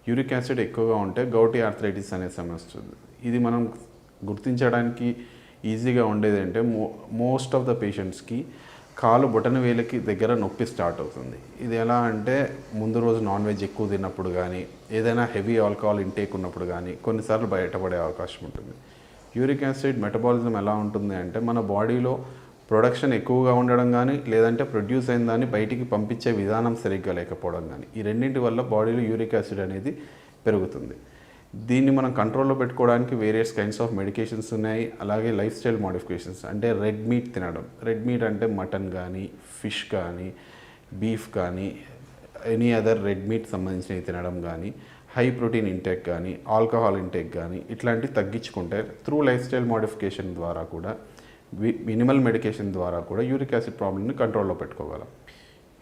Uric acid ఎక్కువగా ఉంటే gouty arthritis అనే సమస్య వస్తుంది. ఇది మనం గుర్తించడానికి ఈజీగా ఉండేది అంటే మోస్ట్ ఆఫ్ ద పేషెంట్స్కి కాలు బొటన వేలకి దగ్గర నొప్పి స్టార్ట్ అవుతుంది. ఇది ఎలా అంటే ముందు రోజు నాన్ వెజ్ ఎక్కువ తిన్నప్పుడు కానీ, ఏదైనా హెవీ ఆల్కహాల్ ఇంటేక్ ఉన్నప్పుడు కానీ కొన్నిసార్లు బయటపడే అవకాశం ఉంటుంది. యూరిక్ యాసిడ్ మెటబాలిజం ఎలా ఉంటుంది అంటే మన బాడీలో ప్రొడక్షన్ ఎక్కువగా ఉండడం కానీ, లేదంటే ప్రొడ్యూస్ అయిన దాన్ని బయటికి పంపించే విధానం సరిగ్గా లేకపోవడం కానీ, ఈ రెండింటి వల్ల బాడీలో యూరిక్ యాసిడ్ అనేది పెరుగుతుంది. దీన్ని మనం కంట్రోల్లో పెట్టుకోవడానికి వేరియస్ కైండ్స్ ఆఫ్ మెడికేషన్స్ ఉన్నాయి. అలాగే లైఫ్ స్టైల్ మోడిఫికేషన్స్ అంటే రెడ్ మీట్ తినడం. రెడ్ మీట్ అంటే మటన్ కానీ, ఫిష్ కానీ, బీఫ్ కానీ, ఎనీ అదర్ రెడ్ మీట్ సంబంధించినవి తినడం కానీ, హై ప్రోటీన్ ఇంటేక్ కానీ, ఆల్కహాల్ ఇంటేక్ కానీ ఇట్లాంటివి తగ్గించుకుంటే త్రూ లైఫ్ స్టైల్ మోడిఫికేషన్ ద్వారా కూడా, మినిమల్ మెడికేషన్ ద్వారా కూడా యూరిక్ యాసిడ్ ప్రాబ్లమ్ని కంట్రోల్లో పెట్టుకోగలం.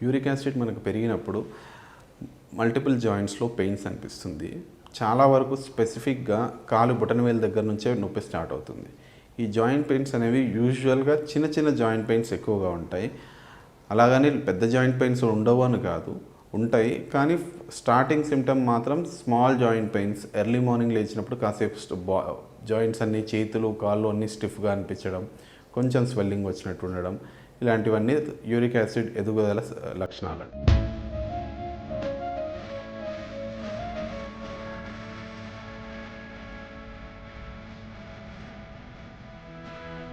యూరిక్ యాసిడ్ మనకు పెరిగినప్పుడు మల్టిపుల్ జాయింట్స్లో పెయిన్స్ అనిపిస్తుంది. చాలా వరకు స్పెసిఫిక్గా కాలు బొటనవేలు దగ్గర నుంచే నొప్పి స్టార్ట్ అవుతుంది. ఈ జాయింట్ పెయిన్స్ అనేవి యూజువల్గా చిన్న చిన్న జాయింట్ పెయిన్స్ ఎక్కువగా ఉంటాయి. అలాగని పెద్ద జాయింట్ పెయిన్స్ ఉండవు అని కాదు, ఉంటాయి. కానీ స్టార్టింగ్ సిమ్టమ్ మాత్రం small joint pains. Early morning లేచినప్పుడు కాసేపు జాయింట్స్ అన్నీ, చేతులు కాళ్ళు అన్నీ స్టిఫ్గా అనిపించడం, కొంచెం స్వెల్లింగ్ వచ్చినట్టు ఉండడం, ఇలాంటివన్నీ యూరిక్ యాసిడ్ ఎదుగుదల లక్షణాలు.